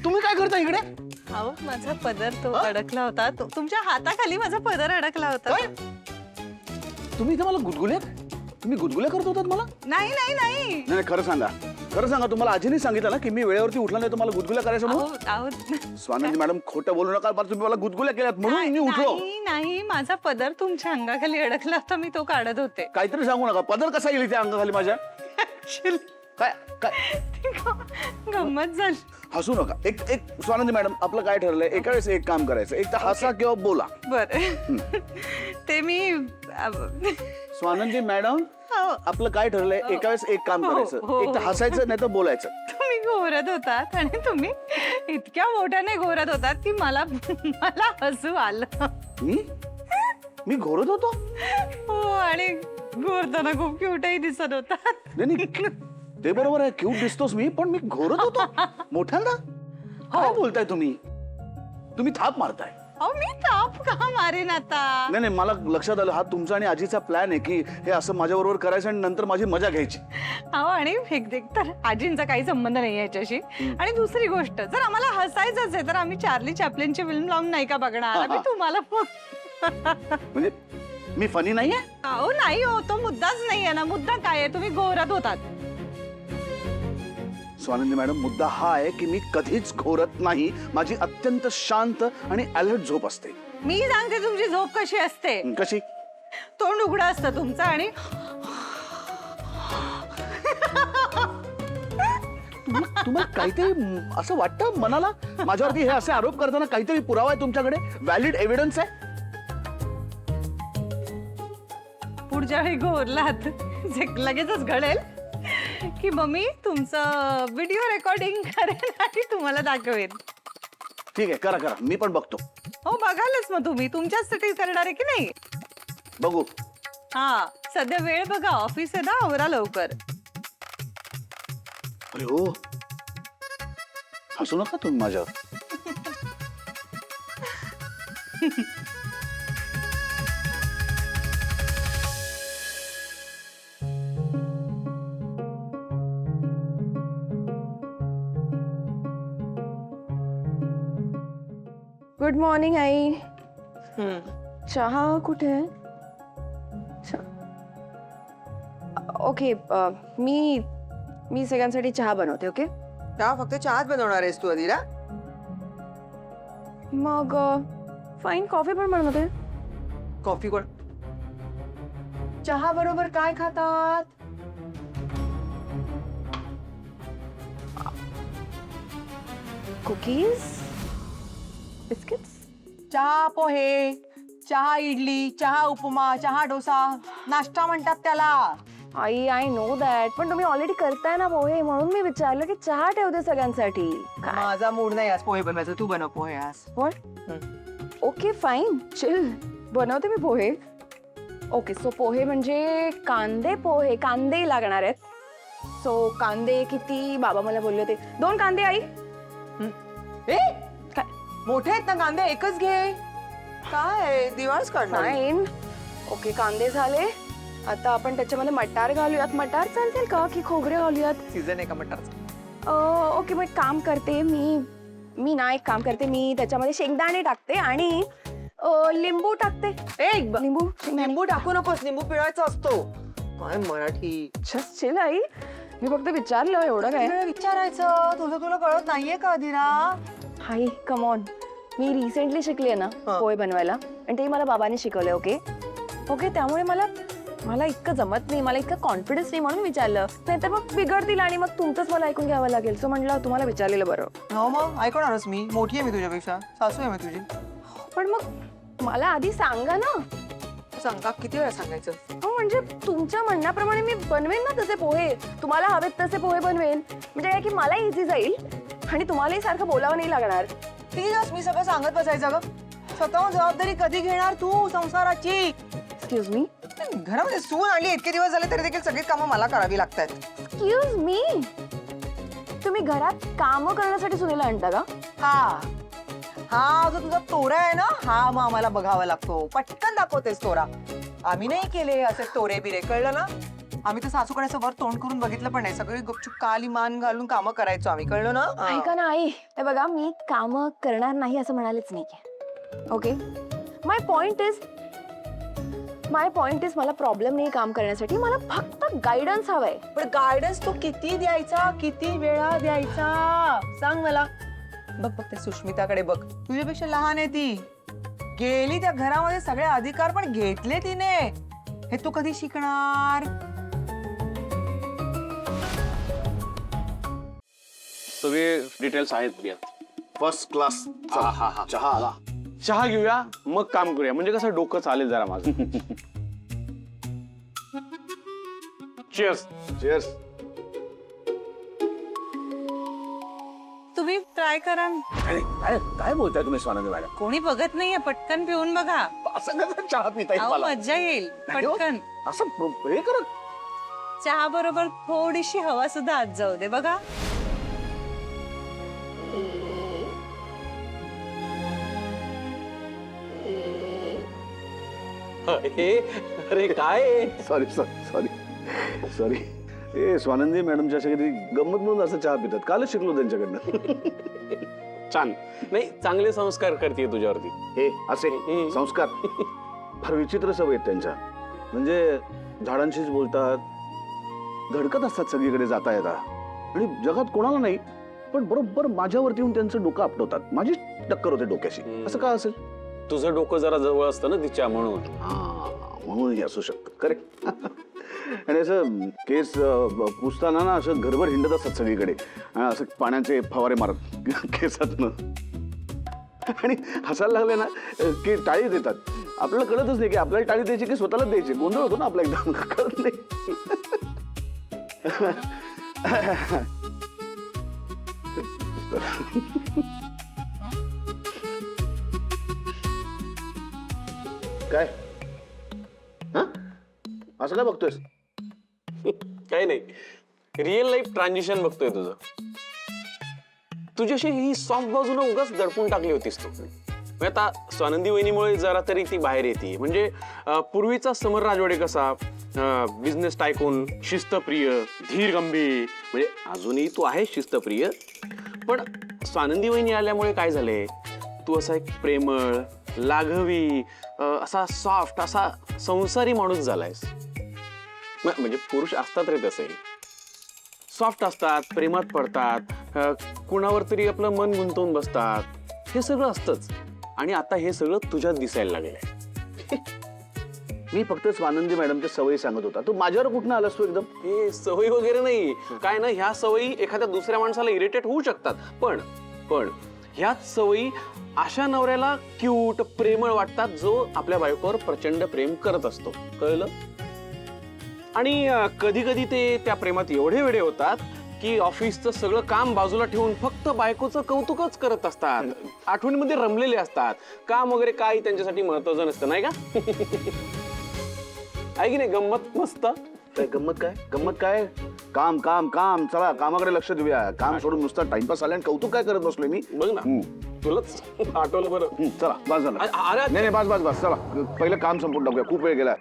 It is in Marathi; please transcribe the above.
तुम्ही काय करता इकडे? अहो माझा पदर तो अडकला होता, तुमच्या हाताखाली माझा पदर अडकला होता. काय? तुम्ही इथे मला गुदगुल्या, तुम्ही गुदगुल्या करत होतात मला? नाही नाही नाही. नाही खरं सांगा, खरं सांगा. तुम्हाला आजीने सांगितलं ना की मी वेळेवरती उठला नाही तुम्हाला गुदगुल्या करायचं म्हणून? अहो स्वानंदी मॅडम खोटं बोलू नका. तुम्ही मला गुदगुल्या केल्यात म्हणून मी उठलो. नाही नाही, माझा पदर तुमच्या अंगाखाली अडकला होता, मी तो काढत होते. काहीतरी सांगू नका. पदर कसा येईल त्या अंगाखाली माझ्या? काय काय गंमत झाली. हसू नका. एक स्वानंदी मॅडम, आपलं काय ठरलंय? एका वेळेस एक काम करायचं, एक तर हसा किंवा बोला. बरं ते मी स्वानंदी मॅडम, आपलं काय ठरलंय? एका वेळेस एक काम करायचं, एक तर हसायचं नाही तर बोलायचं. तुम्ही घोरत होतात आणि तुम्ही इतक्या मोठ्याने घोरत होतात की मला हसू आलं. मी घोरत होतो? हो, आणि घोरताना खूप क्यूटही दिसत होतात. नाही ते बरोबर आहे, क्यूट दिसतोस मी, पण मी घोरत होतो मोठ्यांदा. काय बोलताय तुम्ही? तुम्ही थाप मारताय. अहो मी ताप का मारेन आता? नाही मला लक्षात आलं, हा तुमचा आणि आजीचा प्लॅन आहे की हे असं माझ्या बरोबर करायचं आणि नंतर माझी मजा घ्यायची. अहो आणि तर आजींचा काही संबंध नाही याच्याशी. आणि दुसरी गोष्ट, जर आम्हाला हसायचंच आहे तर आम्ही चार्ली चॅप्लिनची फिल्म लावून नाही का बघणार? आम्ही तुम्हाला म्हणजे मी फनी नाहीये? अहो नाही हो, तो मुद्दाच नाहीये ना. मुद्दा काय आहे? तुम्ही घोरत होतात. स्वानंदी मॅडम, मुद्दा हा आहे की मी कधीच घोरत नाही. माझी अत्यंत शांत आणि अलर्ट झोप असते. मी सांगते तुमची झोप कशी असते. कशी? तोंड उघडं असतं तुमचं आणि तुम्हाला काहीतरी असं वाटतं मनाला माझ्यावरती हे असे आरोप करताना काहीतरी पुरावा आहे तुमच्याकडे? व्हॅलिड एव्हिडन्स आहे? पुढच्या वेळी घोरलात जे लगेचच घडेल की मम्मी तुमचं व्हिडिओ रेकॉर्डिंग करेन आणि तुम्हाला दाखवेन. ठीक आहे, करा मी पण बघतो. हो बघालच मग तुम्ही, तुमच्यासाठी करणार आहे की नाही? बघू. हा सध्या वेळ बघा, ऑफिस आहे ना, आवरा लवकर. अरे हो, हसू नका तुम्ही माझ्यावर. Good morning I. चहा कुठे आहे? ओके, मी सगळ्यांसाठी चहा बनवते. ओके, चहा फक्त चहाच बनवणार आहेस तू अदिरा? मग फाईन, कॉफी पण बनवते. कॉफी कोण? चहा बरोबर काय खातात? Cookies, biscuits. चहा पोहे, चहा इडली, चहा उपमा, चहा डोसा, नाश्ता म्हणतात त्याला. आई आय नो दॅट, पण तुम्ही ऑलरेडी करताय ना पोहे, म्हणून मी विचारलं की चहा ठेवते सगळ्यांसाठी. माझा मूड नाही आज पोहे बनवायचं, तू बनव पोहे आज. ओके फाईन, चिल, बनवते मी पोहे. ओके, सो पोहे म्हणजे कांदे पोहे, कांदे लागणार आहेत. सो कांदे किती? बाबा मला बोलले होते 2 कांदे. आई ए काय मोठे आहेत ना कांदे, एकच घे. काय दिवाळच काढणार? फाईन. ओके, कांदे झाले. आता आपण त्याच्यामध्ये मटार घालूयात. मटार चालतील का की खोबरे घालूयात? सीझन आहे का मटारचा? ओके, मग एक काम करते मी त्याच्यामध्ये शेंगदाणे टाकते आणि लिंबू टाकते. लिंबू टाकू नकोस, लिंबू पिळायचा असतो. काय मराठी. जस्ट चिल आई, मी फक्त विचारलं, एवढं काय विचारायचं. तुला कळत नाहीये का अदिरा? हाय कम ऑन, मी रिसेंटली शिकली आहे ना पोहे बनवायला, आणि ते मला बाबांनी शिकवलंय. ओके, त्यामुळे मला इतकं जमत नाही, मला इतकं कॉन्फिडन्स नाही, म्हणून विचारलं. नाहीतर मग बिघडतील आणि मग तुमचंच मला ऐकून घ्यावं लागेल. सो म्हटलं तुम्हाला विचारलेलं बरं. हो मग ऐकणारच मी, मोठी आहे मी तुझ्यापेक्षा, सासू आहे मी तुझी. पण मग मला आधी सांगा ना. सांगा, किती वेळा सांगायचं? हो म्हणजे तुमच्या म्हणण्याप्रमाणे मी बनवेन ना तसे पोहे, तुम्हाला हवेत तसे पोहे बनवेन. म्हणजे काय की मला इझी जाईल आणि तुम्हालाही सारखं बोलावं नाही लागणार. प्लीज, मी सगळं सांगत बसायचं ग? स्वतःहून जबाबदारी कधी घेणार तू संसाराची? Excuse me. घरामध्ये सून आली, इतके दिवस झाले तरी देखील सगळी कामं मला करावी लागतात. एक्सक्यूज मी, तुम्ही घरात काम करण्यासाठी सुनेला आणता का? हा जो तुझा तोरा आहे ना, हा मग आम्हाला बघावा लागतो. पटकन दाखवतेस तोरा. आम्ही नाही केले असे तोरे बिरे, कळलं ना? आम्ही तर सासूकडे असं वर तोंड करून बघितलं पण नाही. सगळी गुपचूप काली मान घालून कामं करायचो आम्ही, कळलं ना? ऐका ना आई, हे बघा मी काम करणार नाही असं म्हणालेच नाही. ओके, माय पॉइंट इज मला प्रॉब्लेम नाही काम करण्यासाठी, मला फक्त गायडन्स हवाय. पण गायडन्स तो किती द्यायचा, किती वेळा द्यायचा सांग मला. बघ बघ ते सुष्मिताकडे बघ, तुझ्यापेक्षा लहान आहे ती. गेली त्या घरामध्ये सगळे अधिकार पण घेतले तिने. हे तू कधी शिकणार? सगळे डिटेल्स आहेत यात. First class. हा, हा, हा. चहा आला. चहा घेऊया मग काम करूया, म्हणजे कसं डोकं चालेल जरा माझं. Cheers. चेअर्स. तुम्ही ट्राय करा. काय काय बोलताय तुम्ही स्वानंदी मॅडम? कोणी बघत नाहीये, पटकन पिऊन बघा. असं कसं चहा पिता येईल अहो, मला? मज्जा येईल. पटकन असं हे करत. चहा बरोबर थोडीशी हवा सुद्धा आत जाऊ दे बघा. अरे काय सॉरी सॉरी सॉरी सॉरी. ए स्वानंदी मॅडमच्या अशा कधी गंमत म्हणून असं चहा पितात. कालच शिकलो त्यांच्याकडनं. छान. नाही, चांगले संस्कार करते तुझ्यावरती. हे असे संस्कार फार विचित्र सवय आहेत त्यांच्या. म्हणजे झाडांशीच बोलतात, धडकत असतात सगळीकडे जाता येता, आणि जगात कोणाला नाही पण बरोबर माझ्यावरती येऊन त्यांचं डोकं आपटवतात. माझी टक्कर होते डोक्याशी. असं का असेल? तुझं डोकं जरा जवळ असतं ना तिच्या, म्हणून. म्हणूनही असू शकतं. करेक्ट. आणि असं केस पुसताना ना असं घरभर हिंडत असतात सगळीकडे, असं पाण्याचे फवारे मारत केसातनं, आणि हसायला लागले ना की टाळी देतात. आपल्याला कळतच नाही की आपल्याला टाळी द्यायची की स्वतःलाच द्यायची. गोंधळ होतो ना आपला एकदम, कळत नाही. काय असं काय बघतोयस? काही नाही, रिअल लाईफ ट्रान्झिशन बघतोय तुझं. तुझ्याशी ही सॉफ्ट बाजूने उगाच दडपून टाकली होतीस तू. म्हणजे आता स्वानंदी वहिनीमुळे जरा तरी ती बाहेर येते. म्हणजे पूर्वीचा समर राजवाडे कसा बिझनेस टायकून, शिस्तप्रिय, धीर गंभीर, म्हणजे अजूनही तू आहेस शिस्तप्रिय, पण स्वानंदी वहिनी आल्यामुळे काय झालंय, तू असा एक प्रेमळ, लाघवी, असा सॉफ्ट, असा संसारी माणूस झालायस. म्हणजे पुरुष असतात रे तसे, सॉफ्ट असतात, प्रेमात पडतात, कुणावर तरी आपलं मन गुंतवून बसतात. हे सगळं असतंच, आणि आता हे सगळं तुझ्यात दिसायला लागलंय. मी फक्त स्वानंदी मॅडमच्या सवयी सांगत होता. तू माझ्यावर कुठनं आलास तू एकदम? हे सवयी वगैरे नाही काय ना, ह्या सवयी एखाद्या दुसऱ्या माणसाला इरिटेट होऊ शकतात, पण ह्याच सवयी अशा नवऱ्याला क्यूट, प्रेमळ वाटतात जो आपल्या बायकोवर प्रचंड प्रेम करत असतो. कळलं? आणि कधी कधी ते त्या प्रेमात एवढे वेडे होतात की ऑफिसचं सगळं काम बाजूला ठेवून फक्त बायकोचं कौतुकच करत असतात. आठवणीमध्ये रमलेले असतात. काम वगैरे काही त्यांच्यासाठी महत्वाचं नसतं, नाही का? आहे की नाही? गंमत मस्त. काय गंमत? गंमत काय? काम काम काम. चला कामाकडे लक्ष देऊया. काम सोडून नुसता टाइमपास आला आणि कौतुक काय करत बसलोय मी? बघ ना, तुलाच आठवलं बरं. चला बस झालं. अरे नाही बस बस बस. चला पहिलं काम संपून टाकूया. खूप वेळ गेला.